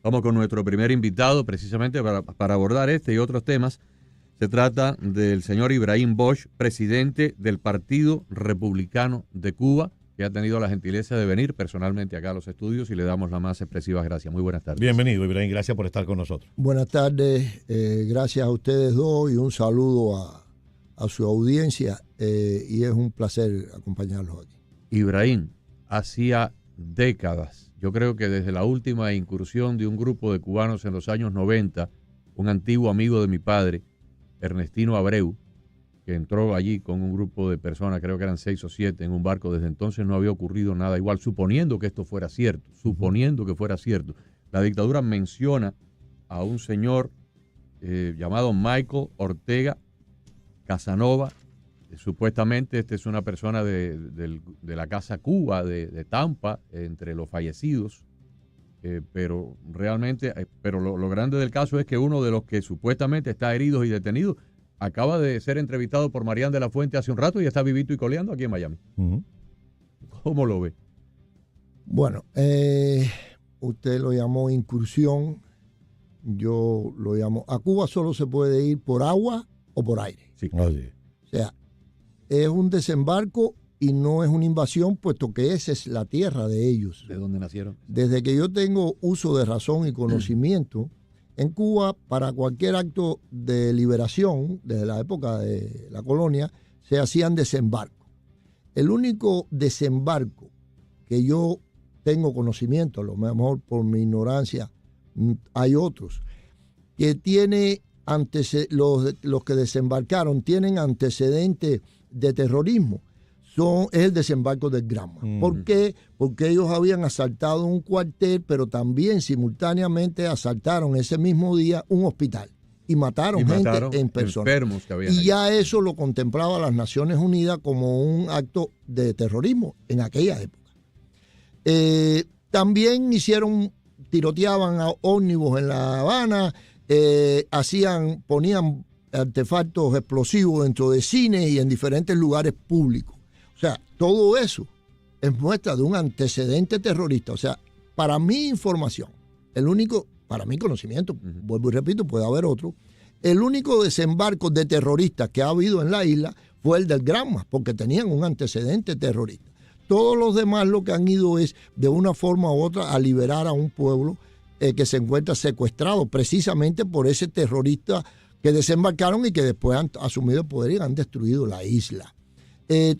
Vamos con nuestro primer invitado precisamente para abordar este y otros temas. Se trata del señor Ibrahim Bosch, presidente del Partido Republicano de Cuba, que ha tenido la gentileza de venir personalmente acá a los estudios y le damos las más expresivas gracias. Muy buenas tardes. Bienvenido, Ibrahim. Gracias por estar con nosotros. Buenas tardes. Gracias a ustedes dos y un saludo a su audiencia. Y es un placer acompañarlos aquí. Ibrahim, hacía décadas, yo creo que desde la última incursión de un grupo de cubanos en los años 90, un antiguo amigo de mi padre, Ernestino Abreu, que entró allí con un grupo de personas, creo que eran 6 o 7 en un barco, desde entonces no había ocurrido nada igual, suponiendo que esto fuera cierto, La dictadura menciona a un señor llamado Michael Ortega Casanova. Supuestamente esta es una persona de la Casa Cuba de Tampa, entre los fallecidos, pero realmente, lo grande del caso es que uno de los que supuestamente está herido y detenido acaba de ser entrevistado por Marián de la Fuente hace un rato y está vivito y coleando aquí en Miami. ¿Cómo lo ve? Bueno, usted lo llamó incursión, yo lo llamo... A Cuba solo se puede ir por agua o por aire. Sí. O sea, es un desembarco y no es una invasión, puesto que esa es la tierra de ellos. ¿De dónde nacieron? Desde que yo tengo uso de razón y conocimiento, en Cuba, para cualquier acto de liberación, desde la época de la colonia, se hacían desembarcos. El único desembarco que yo tengo conocimiento, a lo mejor por mi ignorancia, hay otros, que tiene los que desembarcaron tienen antecedentes de terrorismo. Es el desembarco del Granma. ¿Por qué? Porque ellos habían asaltado un cuartel, pero también simultáneamente asaltaron ese mismo día un hospital y mataron gente en persona. Enfermos que habían y ahí. Ya eso lo contemplaba las Naciones Unidas como un acto de terrorismo en aquella época. También tiroteaban a ómnibus en La Habana, ponían artefactos explosivos dentro de cines y en diferentes lugares públicos. O sea, todo eso es muestra de un antecedente terrorista. O sea, para mi información, para mi conocimiento, vuelvo y repito, puede haber otro, el único desembarco de terroristas que ha habido en la isla fue el del Granma, porque tenían un antecedente terrorista. Todos los demás lo que han ido es, de una forma u otra, a liberar a un pueblo que se encuentra secuestrado precisamente por ese terrorista que desembarcaron y que después han asumido el poder y han destruido la isla.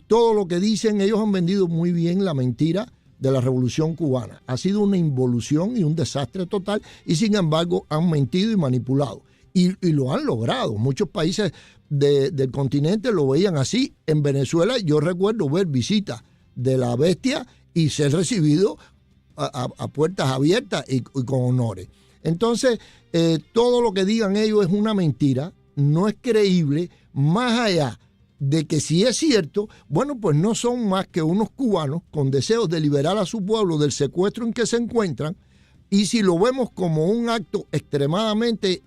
Todo lo que dicen, ellos han vendido muy bien la mentira de la Revolución Cubana. Ha sido una involución y un desastre total y sin embargo han mentido y manipulado. Y lo han logrado. Muchos países del continente lo veían así. En Venezuela yo recuerdo ver visitas de la bestia y ser recibido a puertas abiertas y con honores. Entonces, todo lo que digan ellos es una mentira, no es creíble, más allá de que si es cierto, bueno, pues no son más que unos cubanos con deseos de liberar a su pueblo del secuestro en que se encuentran, y si lo vemos como un acto extremadamente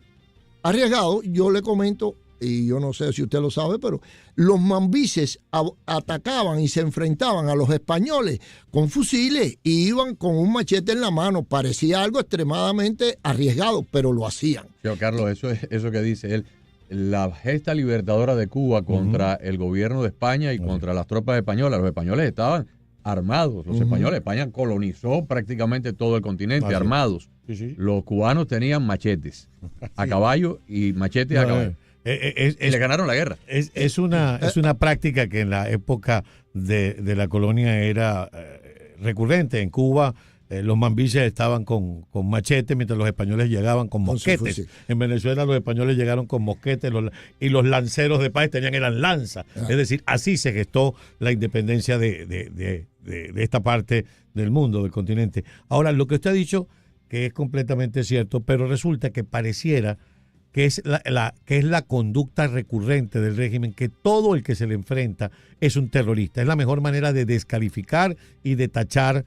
arriesgado, yo le comento, y yo no sé si usted lo sabe, pero los mambises atacaban y se enfrentaban a los españoles con fusiles y iban con un machete en la mano. Parecía algo extremadamente arriesgado, pero lo hacían. Pero Carlos, eso que dice él, la gesta libertadora de Cuba contra el gobierno de España y contra las tropas españolas. Los españoles estaban armados. Los españoles, España colonizó prácticamente todo el continente, armados. Sí. Los cubanos tenían machetes a caballo y machetes a caballo. Y le ganaron la guerra. Es una práctica que en la época de la colonia era recurrente. En Cuba los mambises estaban con machetes, mientras los españoles llegaban con mosquetes. En Venezuela los españoles llegaron con mosquetes y los lanceros de paz eran lanzas. Es decir, así se gestó la independencia de esta parte del mundo, del continente. Ahora, lo que usted ha dicho, que es completamente cierto, pero resulta que pareciera que es la conducta recurrente del régimen, que todo el que se le enfrenta es un terrorista. Es la mejor manera de descalificar y de tachar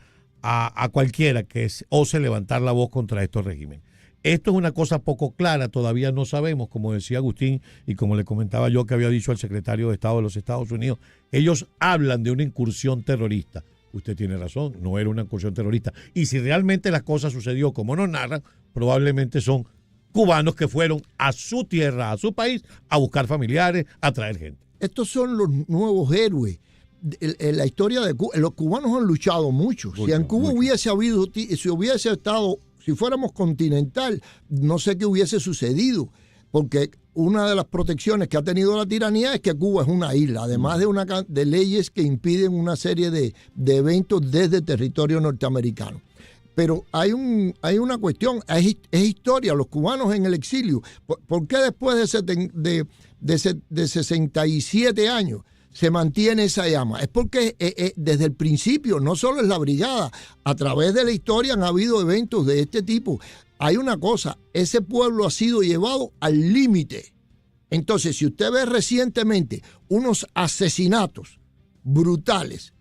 a cualquiera que ose levantar la voz contra estos regímenes. Esto es una cosa poco clara, todavía no sabemos, como decía Agustín y como le comentaba yo que había dicho al secretario de Estado de los Estados Unidos, ellos hablan de una incursión terrorista. Usted tiene razón, no era una incursión terrorista. Y si realmente las cosas sucedió como nos narran, probablemente son cubanos que fueron a su tierra, a su país, a buscar familiares, a traer gente. Estos son los nuevos héroes. En la historia de Cuba, los cubanos han luchado mucho. Si en Cuba hubiese habido, si hubiese estado, si fuéramos continental, no sé qué hubiese sucedido, porque una de las protecciones que ha tenido la tiranía es que Cuba es una isla, además de leyes que impiden una serie de eventos desde territorio norteamericano. Pero hay una cuestión, es historia, los cubanos en el exilio. ¿Por qué después de 67 años se mantiene esa llama? Es porque desde el principio, no solo es la brigada, a través de la historia han habido eventos de este tipo. Hay una cosa, ese pueblo ha sido llevado al límite. Entonces, si usted ve recientemente unos asesinatos brutales,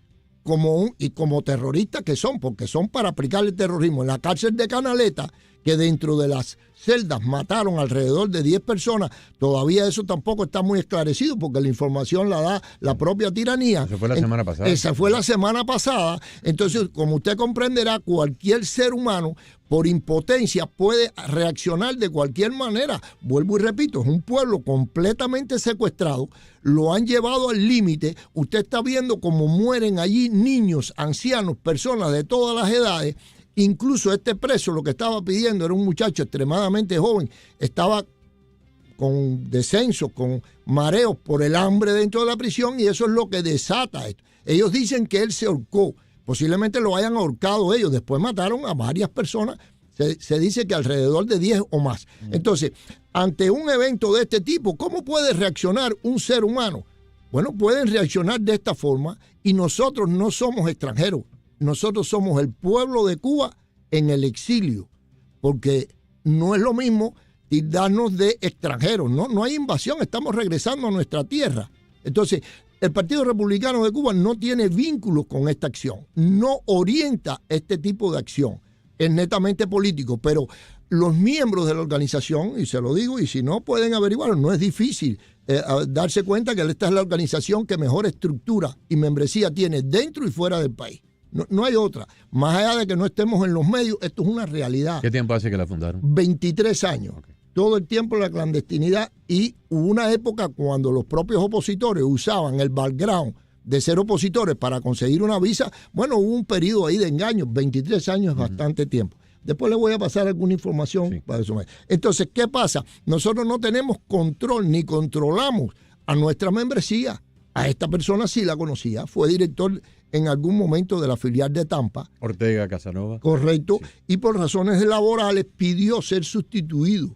como terroristas que son, porque son para aplicarle terrorismo. En la cárcel de Canaleta, que dentro de las celdas mataron alrededor de 10 personas, todavía eso tampoco está muy esclarecido, porque la información la da la propia tiranía. Eso fue la semana pasada. Esa fue la semana pasada. Entonces, como usted comprenderá, cualquier ser humano, por impotencia, puede reaccionar de cualquier manera. Vuelvo y repito, es un pueblo completamente secuestrado, lo han llevado al límite. Usted está viendo cómo mueren allí niños, ancianos, personas de todas las edades. Incluso este preso lo que estaba pidiendo era un muchacho extremadamente joven, estaba con descenso, con mareos por el hambre dentro de la prisión, y eso es lo que desata esto. Ellos dicen que él se ahorcó, posiblemente lo hayan ahorcado ellos, después mataron a varias personas, se dice que alrededor de 10 o más. Entonces, ante un evento de este tipo, ¿cómo puede reaccionar un ser humano? Bueno, pueden reaccionar de esta forma, y nosotros no somos extranjeros. Nosotros somos el pueblo de Cuba en el exilio, porque no es lo mismo tildarnos de extranjeros, no hay invasión, estamos regresando a nuestra tierra. Entonces, el Partido Republicano de Cuba no tiene vínculos con esta acción, no orienta este tipo de acción, es netamente político, pero los miembros de la organización, y se lo digo, y si no pueden averiguarlo, no es difícil darse cuenta que esta es la organización que mejor estructura y membresía tiene dentro y fuera del país. No hay otra. Más allá de que no estemos en los medios, esto es una realidad. ¿Qué tiempo hace que la fundaron? 23 años. Okay. Todo el tiempo en la clandestinidad, y hubo una época cuando los propios opositores usaban el background de ser opositores para conseguir una visa. Bueno, hubo un periodo ahí de engaños. 23 años es bastante tiempo. Después le voy a pasar alguna información para eso. Entonces, ¿qué pasa? Nosotros no tenemos control ni controlamos a nuestra membresía. A esta persona sí la conocía, fue director en algún momento de la filial de Tampa. Ortega Casanova. Correcto, sí. Y por razones laborales pidió ser sustituido.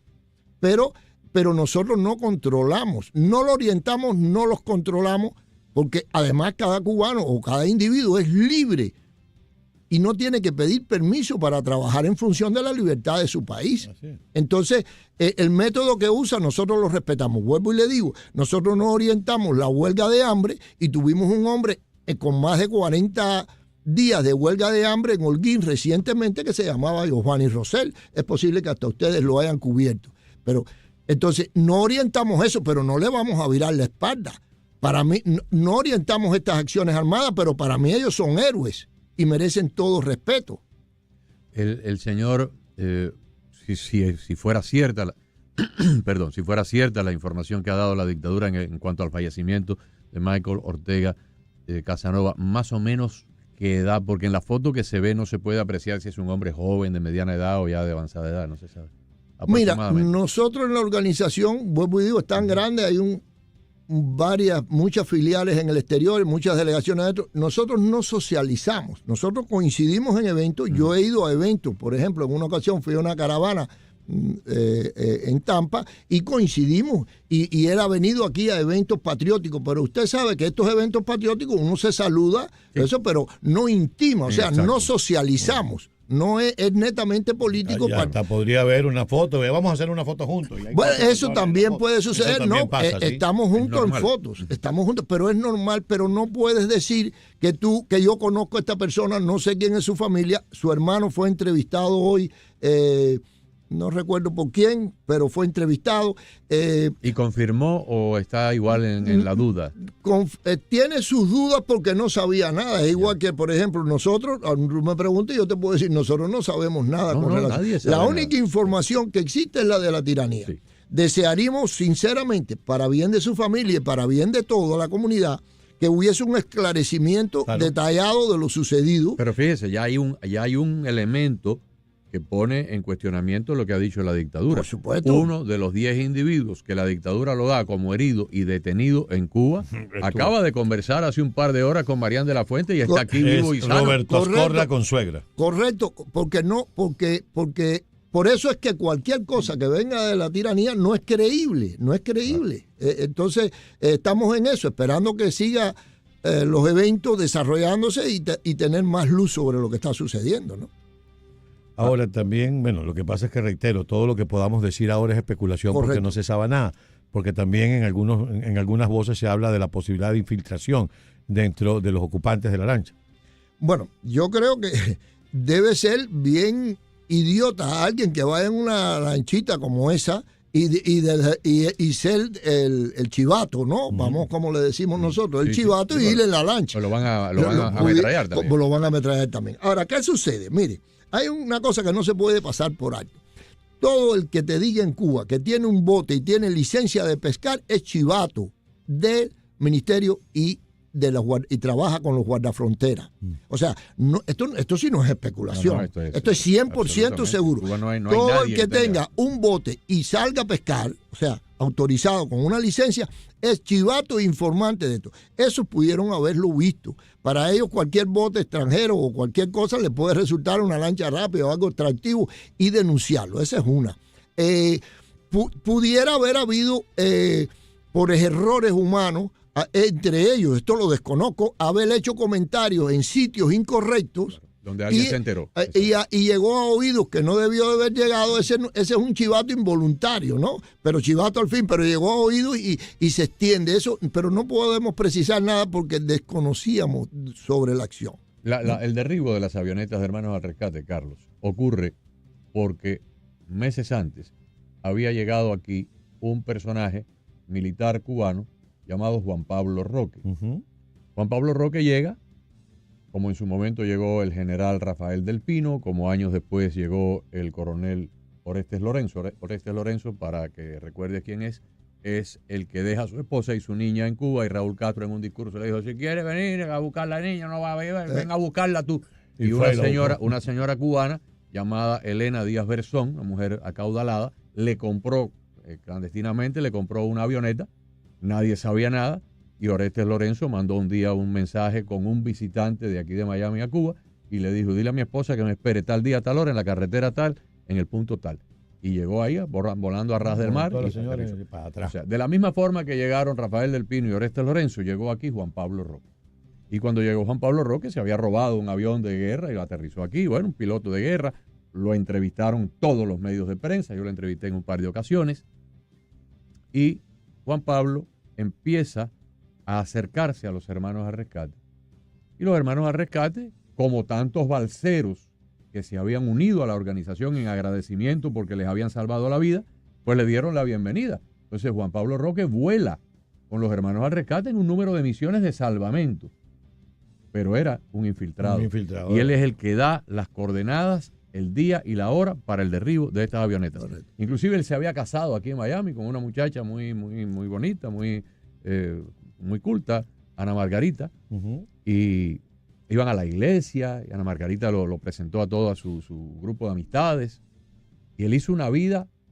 Pero nosotros no controlamos, no lo orientamos, no los controlamos, porque además cada cubano o cada individuo es libre y no tiene que pedir permiso para trabajar en función de la libertad de su país. Entonces, el método que usa nosotros lo respetamos. Vuelvo y le digo, nosotros no orientamos la huelga de hambre, y tuvimos un hombre con más de 40 días de huelga de hambre en Holguín recientemente que se llamaba Giovanni Rosell. Es posible que hasta ustedes lo hayan cubierto. Pero entonces no orientamos eso, pero no le vamos a virar la espalda. Para mí, no orientamos estas acciones armadas, pero para mí ellos son héroes y merecen todo respeto. El señor, si fuera cierta, si fuera cierta la información que ha dado la dictadura en cuanto al fallecimiento de Michael Ortega Casanova, más o menos qué edad, porque en la foto que se ve no se puede apreciar si es un hombre joven, de mediana edad o ya de avanzada edad, no se sabe. Mira, nosotros en la organización, vuelvo y digo, es tan grande, hay muchas filiales en el exterior, muchas delegaciones adentro. Nosotros no socializamos, nosotros coincidimos en eventos. Yo he ido a eventos, por ejemplo, en una ocasión fui a una caravana en Tampa y coincidimos, y él ha venido aquí a eventos patrióticos, pero usted sabe que estos eventos patrióticos uno se saluda, sí, pero no intima, o sea, exacto, no socializamos. No es netamente político. Hasta podría haber una foto, vamos a hacer una foto juntos. Bueno, eso también puede suceder, ¿no? Pasa, ¿sí? Estamos juntos en fotos, estamos juntos, pero es normal, pero no puedes decir que yo conozco a esta persona, no sé quién es su familia. Su hermano fue entrevistado hoy no recuerdo por quién, pero fue entrevistado. ¿Y confirmó o está igual en la duda? Tiene sus dudas porque no sabía nada. Es igual que, por ejemplo, nosotros, me pregunté y yo te puedo decir, nosotros no sabemos nada con relación. La única información que existe es la de la tiranía. Sí. Desearíamos sinceramente, para bien de su familia y para bien de toda la comunidad, que hubiese un esclarecimiento detallado de lo sucedido. Pero fíjese, ya hay un elemento que pone en cuestionamiento lo que ha dicho la dictadura. Por supuesto. Uno de los 10 individuos que la dictadura lo da como herido y detenido en Cuba acaba de conversar hace un par de horas con Marián de la Fuente y está aquí vivo y sano. Roberto Ascorra con suegra. Correcto, porque por eso es que cualquier cosa que venga de la tiranía no es creíble. Entonces, estamos en eso, esperando que siga los eventos desarrollándose y tener más luz sobre lo que está sucediendo, ¿no? Ahora también, bueno, lo que pasa es que reitero, todo lo que podamos decir ahora es especulación. Correcto. Porque no se sabe nada, porque también en algunas voces se habla de la posibilidad de infiltración dentro de los ocupantes de la lancha. Bueno, yo creo que debe ser bien idiota alguien que vaya en una lanchita como esa y ser el chivato, ¿no? Vamos, como le decimos nosotros, el chivato y ir en la lancha. Pues lo van a ametrallar también. Lo van a ametrallar también. Ahora, ¿qué sucede? Mire, hay una cosa que no se puede pasar por alto. Todo el que te diga en Cuba que tiene un bote y tiene licencia de pescar es chivato del ministerio y trabaja con los guardafronteras. O sea, esto sí no es especulación. Esto es 100% seguro. Todo el que tenga un bote y salga a pescar, o sea, autorizado con una licencia, es chivato e informante de esto. Eso pudieron haberlo visto. Para ellos cualquier bote extranjero o cualquier cosa le puede resultar una lancha rápida o algo atractivo y denunciarlo. Esa es una. Pudiera haber habido, por errores humanos, entre ellos, esto lo desconozco, haber hecho comentarios en sitios incorrectos. Donde alguien se enteró. Y llegó a oídos que no debió de haber llegado. Ese es un chivato involuntario, ¿no? Pero chivato al fin, pero llegó a oídos y se extiende eso. Pero no podemos precisar nada porque desconocíamos sobre la acción. El derribo de las avionetas de Hermanos al Rescate, Carlos, ocurre porque meses antes había llegado aquí un personaje militar cubano llamado Juan Pablo Roque. Juan Pablo Roque llega, como en su momento llegó el general Rafael del Pino, como años después llegó el coronel Orestes Lorenzo. Orestes Lorenzo, para que recuerdes quién es el que deja a su esposa y su niña en Cuba, y Raúl Castro en un discurso le dijo, si quieres venir a buscar la niña, no va a venir, ven a buscarla tú. Y una señora cubana llamada Elena Díaz Berzón, una mujer acaudalada, le compró, clandestinamente, le compró una avioneta. Nadie sabía nada y Orestes Lorenzo mandó un día un mensaje con un visitante de aquí de Miami a Cuba y le dijo, dile a mi esposa que me espere tal día, tal hora, en la carretera tal, en el punto tal. Y llegó ahí volando a ras del mar. Y para atrás. O sea, de la misma forma que llegaron Rafael del Pino y Orestes Lorenzo, llegó aquí Juan Pablo Roque. Y cuando llegó Juan Pablo Roque se había robado un avión de guerra y lo aterrizó aquí. Bueno, un piloto de guerra. Lo entrevistaron todos los medios de prensa. Yo lo entrevisté en un par de ocasiones. Y Juan Pablo empieza a acercarse a los Hermanos al Rescate. Y los Hermanos al Rescate, como tantos balseros que se habían unido a la organización en agradecimiento porque les habían salvado la vida, pues le dieron la bienvenida. Entonces Juan Pablo Roque vuela con los Hermanos al Rescate en un número de misiones de salvamento. Pero era un infiltrado. Y él es el que da las coordenadas, el día y la hora para el derribo de estas avionetas. Correcto. Inclusive él se había casado aquí en Miami con una muchacha muy bonita, muy culta, Ana Margarita, y iban a la iglesia, y Ana Margarita lo presentó a todo su grupo de amistades, y él hizo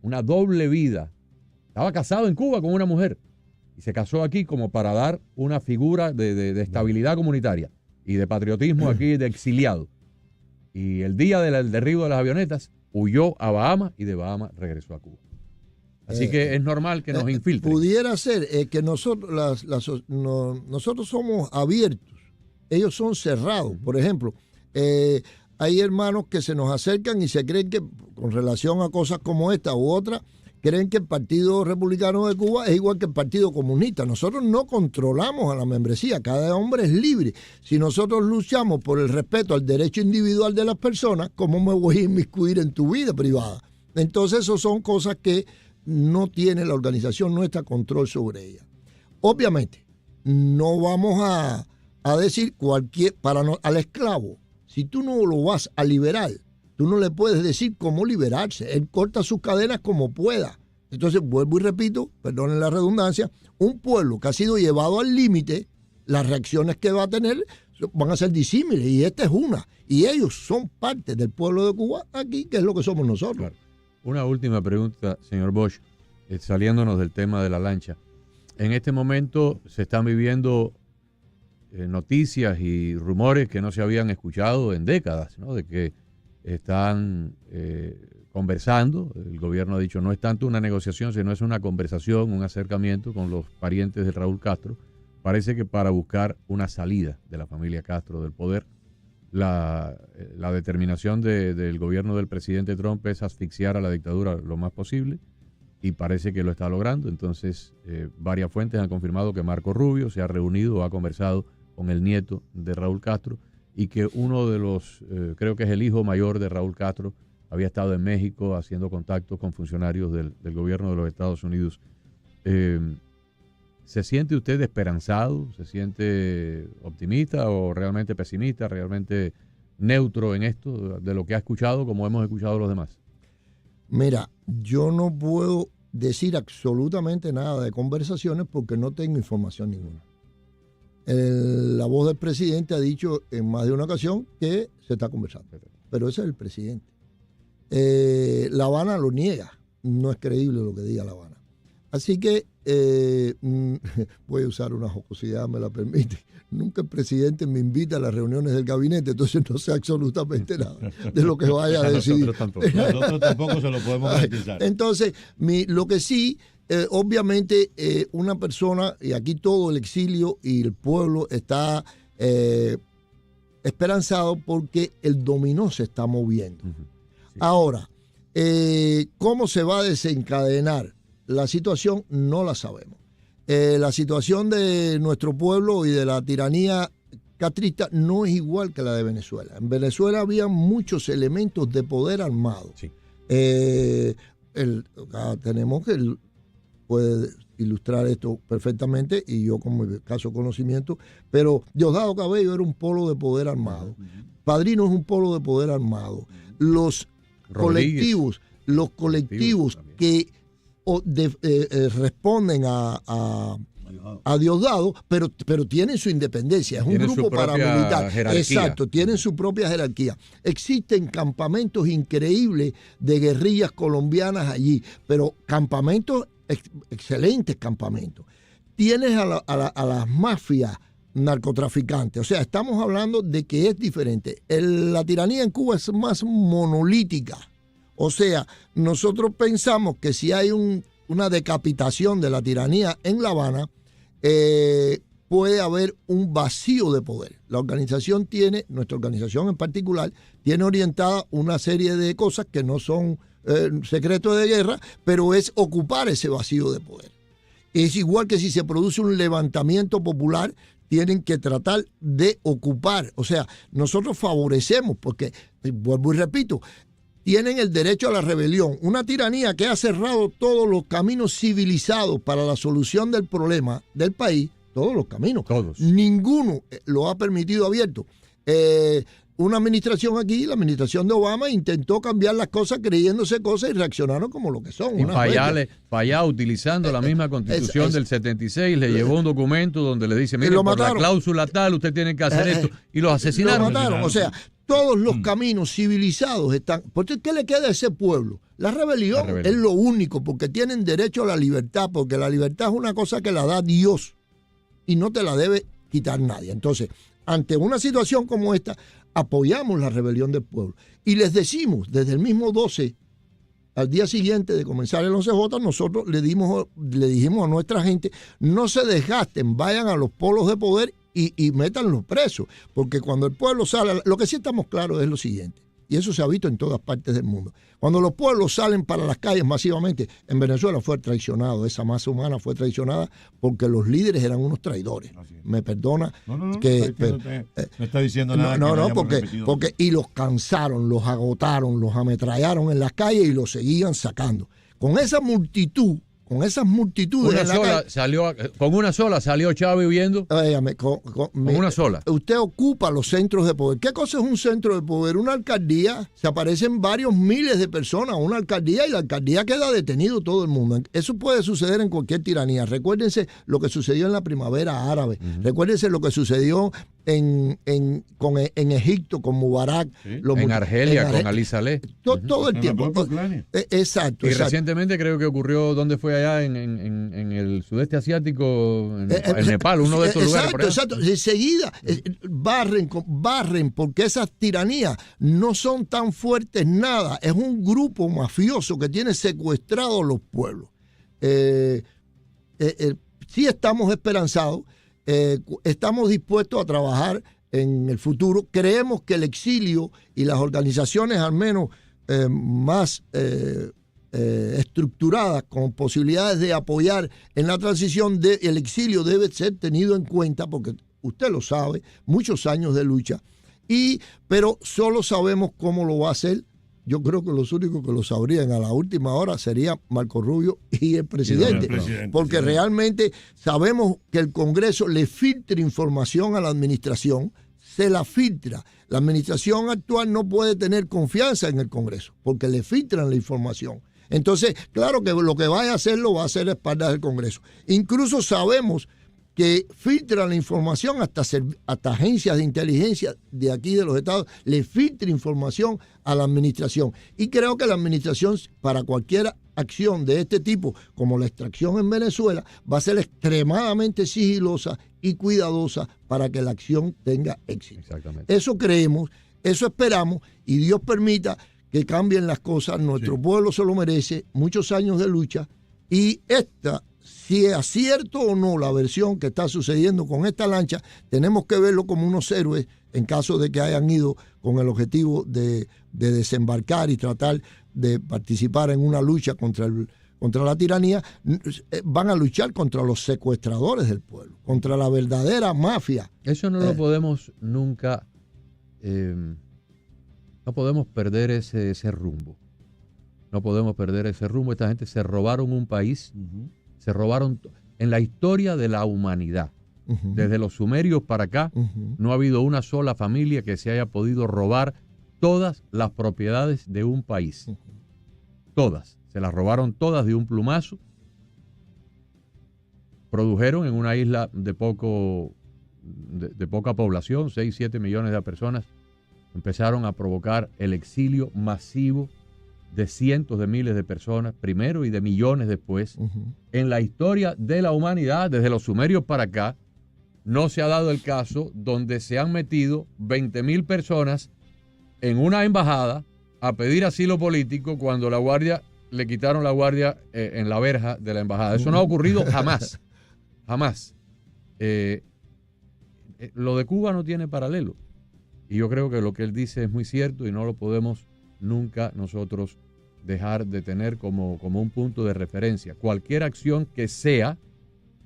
una doble vida. Estaba casado en Cuba con una mujer, y se casó aquí como para dar una figura de estabilidad comunitaria, y de patriotismo aquí de exiliado. Y el día del derribo de las avionetas huyó a Bahamas y de Bahamas regresó a Cuba. Así que es normal que nos infiltren. Pudiera ser que nosotros nosotros somos abiertos, ellos son cerrados. Por ejemplo, hay hermanos que se nos acercan y se creen que con relación a cosas como esta u otra, creen que el Partido Republicano de Cuba es igual que el Partido Comunista. Nosotros no controlamos a la membresía, cada hombre es libre. Si nosotros luchamos por el respeto al derecho individual de las personas, ¿cómo me voy a inmiscuir en tu vida privada? Entonces, eso son cosas que no tiene la organización nuestra control sobre ellas. Obviamente, no vamos a decir al esclavo, si tú no lo vas a liberar, tú no le puedes decir cómo liberarse. Él corta sus cadenas como pueda. Entonces, vuelvo y repito, perdonen la redundancia, un pueblo que ha sido llevado al límite, las reacciones que va a tener van a ser disímiles, y esta es una. Y ellos son parte del pueblo de Cuba aquí, que es lo que somos nosotros. Claro. Una última pregunta, señor Bosch, saliéndonos del tema de la lancha. En este momento se están viviendo noticias y rumores que no se habían escuchado en décadas, ¿no? De que están conversando. El gobierno ha dicho no es tanto una negociación, sino es una conversación, un acercamiento con los parientes de Raúl Castro. Parece que para buscar una salida de la familia Castro del poder. La determinación del gobierno del presidente Trump es asfixiar a la dictadura lo más posible, y parece que lo está logrando. Entonces, varias fuentes han confirmado que Marco Rubio se ha reunido o ha conversado con el nieto de Raúl Castro, y que uno de los, creo que es el hijo mayor de Raúl Castro, había estado en México haciendo contactos con funcionarios del gobierno de los Estados Unidos. ¿Se siente usted esperanzado? ¿Se siente optimista o realmente pesimista, realmente neutro en esto de lo que ha escuchado, como hemos escuchado los demás? Mira, yo no puedo decir absolutamente nada de conversaciones porque no tengo información ninguna. La voz del presidente ha dicho en más de una ocasión que se está conversando, pero ese es el presidente. La Habana lo niega, no es creíble lo que diga La Habana. Así que voy a usar una jocosidad, me la permite. Nunca el presidente me invita a las reuniones del gabinete, entonces no sé absolutamente nada de lo que vaya a decidir. Nosotros tampoco se lo podemos garantizar. Entonces, lo que sí, obviamente, una persona, y aquí todo el exilio y el pueblo está esperanzado porque el dominó se está moviendo. Sí. Ahora, ¿cómo se va a desencadenar la situación? No la sabemos. La situación de nuestro pueblo y de la tiranía castrista no es igual que la de Venezuela. En Venezuela había muchos elementos de poder armado. Sí. Tenemos que él puede ilustrar esto perfectamente, y yo con mi escaso conocimiento, pero Diosdado Cabello era un polo de poder armado. Padrino es un polo de poder armado. Los colectivos que responden a Diosdado, pero tienen su independencia, es un grupo paramilitar. Exacto, tienen su propia jerarquía. Existen campamentos increíbles de guerrillas colombianas allí, pero campamentos, excelentes campamentos. Tienes a las mafias narcotraficantes, o sea, estamos hablando de que es diferente. La tiranía en Cuba es más monolítica. O sea, nosotros pensamos que si hay una decapitación de la tiranía en La Habana, puede haber un vacío de poder. La organización nuestra organización en particular, tiene orientada una serie de cosas que no son secretos de guerra, pero es ocupar ese vacío de poder. Es igual que si se produce un levantamiento popular, tienen que tratar de ocupar. O sea, nosotros favorecemos, porque, vuelvo y repito, tienen el derecho a la rebelión. Una tiranía que ha cerrado todos los caminos civilizados para la solución del problema del país, todos los caminos. Todos. Ninguno lo ha permitido abierto. Una administración aquí, la administración de Obama, intentó cambiar las cosas creyéndose cosas y reaccionaron como lo que son. Y Fayá, utilizando la misma constitución del 76, le llevó un documento donde le dice, mire, por la cláusula tal, usted tiene que hacer esto, y los asesinaron. Lo mataron, o sea, todos los caminos civilizados están. ¿Por qué le queda a ese pueblo? La rebelión es lo único, porque tienen derecho a la libertad, porque la libertad es una cosa que la da Dios y no te la debe quitar nadie. Entonces, ante una situación como esta, apoyamos la rebelión del pueblo y les decimos, desde el mismo 12, al día siguiente de comenzar el 11J, nosotros le dijimos a nuestra gente, no se desgasten, vayan a los polos de poder y métanlos presos, porque cuando el pueblo sale, lo que sí estamos claros es lo siguiente: Y eso se ha visto en todas partes del mundo. Cuando los pueblos salen para las calles masivamente, en Venezuela fue traicionado, esa masa humana fue traicionada porque los líderes eran unos traidores. Me perdona que... No está diciendo nada. No, porque y los cansaron, los agotaron, los ametrallaron en las calles y los seguían sacando. Con esa multitud, con esas multitudes con una sola salió Chávez huyendo. Con una sola. Usted ocupa los centros de poder. ¿Qué cosa es un centro de poder? Una alcaldía, se aparecen varios miles de personas a una alcaldía y la alcaldía queda detenido todo el mundo. Eso puede suceder en cualquier tiranía. Recuérdense lo que sucedió en la primavera árabe. Recuérdense lo que sucedió en Egipto con Mubarak. Sí. En Argelia con Ali Saleh. Todo el tiempo. Exacto. Y recientemente creo que ocurrió, ¿dónde fue allá? En el sudeste asiático, en Nepal, uno de estos lugares. Exacto. Enseguida barren porque esas tiranías no son tan fuertes nada. Es un grupo mafioso que tiene secuestrados los pueblos. Sí estamos esperanzados. Estamos dispuestos a trabajar en el futuro. Creemos que el exilio y las organizaciones al menos más estructuradas, con posibilidades de apoyar en la transición, el exilio debe ser tenido en cuenta porque usted lo sabe, muchos años de lucha, pero solo sabemos cómo lo va a hacer. Yo creo que los únicos que lo sabrían a la última hora sería Marco Rubio y el presidente, porque realmente sabemos que el Congreso le filtra información a la administración, se la filtra. La administración actual no puede tener confianza en el Congreso, porque le filtran la información. Entonces, claro que lo que vaya a hacer lo va a hacer a espaldas del Congreso. Incluso sabemos que filtran la información hasta agencias de inteligencia de aquí de los estados, le filtra información a la administración. Y creo que la administración, para cualquier acción de este tipo, como la extracción en Venezuela, va a ser extremadamente sigilosa y cuidadosa para que la acción tenga éxito. Exactamente. Eso creemos, eso esperamos, y Dios permita que cambien las cosas. Nuestro pueblo se lo merece, muchos años de lucha, y si es cierto o no la versión que está sucediendo con esta lancha, tenemos que verlo como unos héroes en caso de que hayan ido con el objetivo de desembarcar y tratar de participar en una lucha contra la tiranía. Van a luchar contra los secuestradores del pueblo, contra la verdadera mafia. Eso no lo podemos nunca, no podemos perder ese rumbo. No podemos perder ese rumbo. Esta gente se robaron un país. Se robaron en la historia de la humanidad. Desde los sumerios para acá, no ha habido una sola familia que se haya podido robar todas las propiedades de un país. Todas. Se las robaron todas de un plumazo. Produjeron en una isla de poca población, 6, 7 millones de personas, empezaron a provocar el exilio masivo de cientos de miles de personas, primero, y de millones después. En la historia de la humanidad, desde los sumerios para acá, no se ha dado el caso donde se han metido 20,000 personas en una embajada a pedir asilo político cuando la guardia, le quitaron la guardia en la verja de la embajada. Eso no ha ocurrido jamás. Jamás. Lo de Cuba no tiene paralelo. Y yo creo que lo que él dice es muy cierto y no lo podemos nunca nosotros dejar de tener como un punto de referencia. Cualquier acción que sea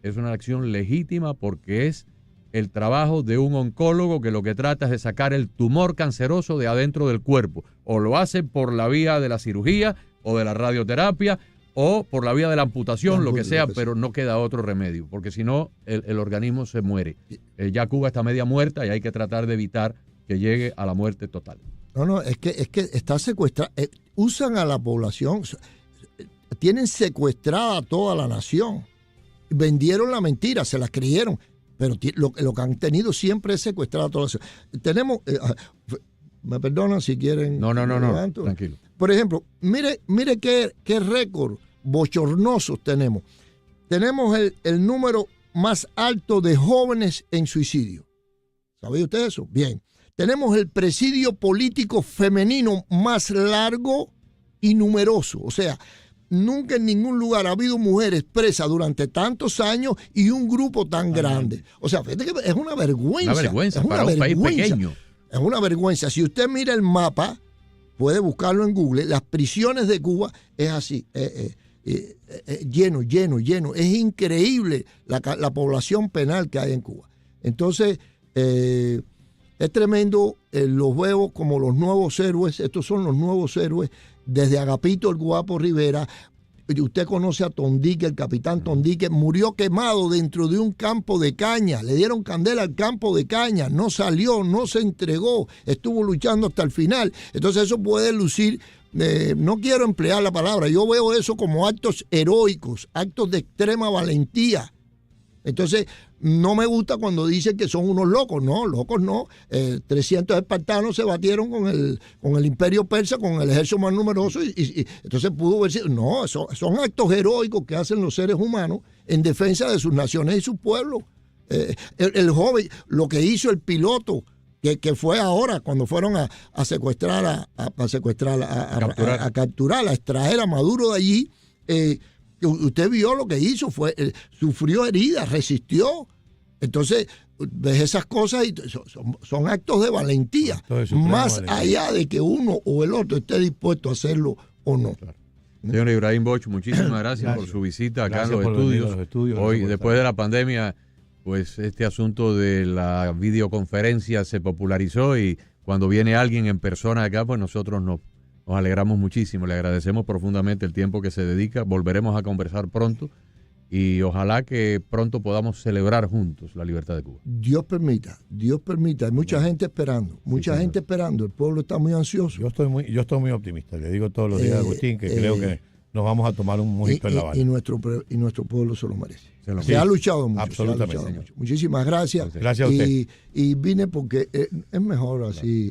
es una acción legítima porque es el trabajo de un oncólogo que lo que trata es de sacar el tumor canceroso de adentro del cuerpo. O lo hace por la vía de la cirugía o de la radioterapia o por la vía de la amputación, lo que sea, pero no queda otro remedio, porque si no el organismo se muere. Ya Cuba está media muerta y hay que tratar de evitar que llegue a la muerte total. No, es que está secuestrada. Usan a la población, tienen secuestrada a toda la nación. Vendieron la mentira, se la creyeron, pero lo que han tenido siempre es secuestrar a toda la nación. Tenemos, me perdonan si quieren. No, tranquilo. Por ejemplo, mire qué récord bochornosos tenemos. Tenemos el número más alto de jóvenes en suicidio. ¿Sabía usted eso? Bien. Tenemos el presidio político femenino más largo y numeroso. O sea, nunca en ningún lugar ha habido mujeres presas durante tantos años y un grupo tan grande. O sea, fíjate que es una vergüenza. Una vergüenza para un país pequeño. Es una vergüenza. Si usted mira el mapa, puede buscarlo en Google, las prisiones de Cuba es así, lleno. Es increíble la población penal que hay en Cuba. Entonces, es tremendo, los veo como los nuevos héroes. Estos son los nuevos héroes, desde Agapito el Guapo Rivera. Usted conoce a Tondique, el capitán Tondique, murió quemado dentro de un campo de caña, le dieron candela al campo de caña, no salió, no se entregó, estuvo luchando hasta el final. Entonces eso puede lucir, no quiero emplear la palabra, yo veo eso como actos heroicos, actos de extrema valentía. Entonces, no me gusta cuando dicen que son unos locos. No, locos no. 300 espartanos se batieron con el imperio persa, con el ejército más numeroso, y entonces pudo verse. No, son actos heroicos que hacen los seres humanos en defensa de sus naciones y sus pueblos. El joven, lo que hizo el piloto, que fue ahora cuando fueron a secuestrar, a capturar, a extraer a Maduro de allí, usted vio lo que hizo, sufrió heridas, resistió. Entonces, ves esas cosas y son actos de valentía, más allá de que uno o el otro esté dispuesto a hacerlo o no. Claro. Señor Ibrahim Bosch, muchísimas gracias por su visita acá en los estudios. Hoy, después de la pandemia, pues este asunto de la videoconferencia se popularizó y cuando viene alguien en persona acá, pues nosotros nos alegramos muchísimo, le agradecemos profundamente el tiempo que se dedica, volveremos a conversar pronto y ojalá que pronto podamos celebrar juntos la libertad de Cuba. Dios permita, hay mucha gente esperando, esperando, el pueblo está muy ansioso. Yo estoy muy optimista, le digo todos los días a Agustín que creo que nos vamos a tomar un mojito en La Habana. Y nuestro pueblo se lo merece. Se ha luchado mucho. Absolutamente. Mucho. Muchísimas gracias. Gracias a usted. Y vine porque es mejor así,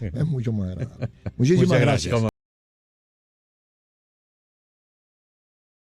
es mucho más agradable. Muchísimas gracias.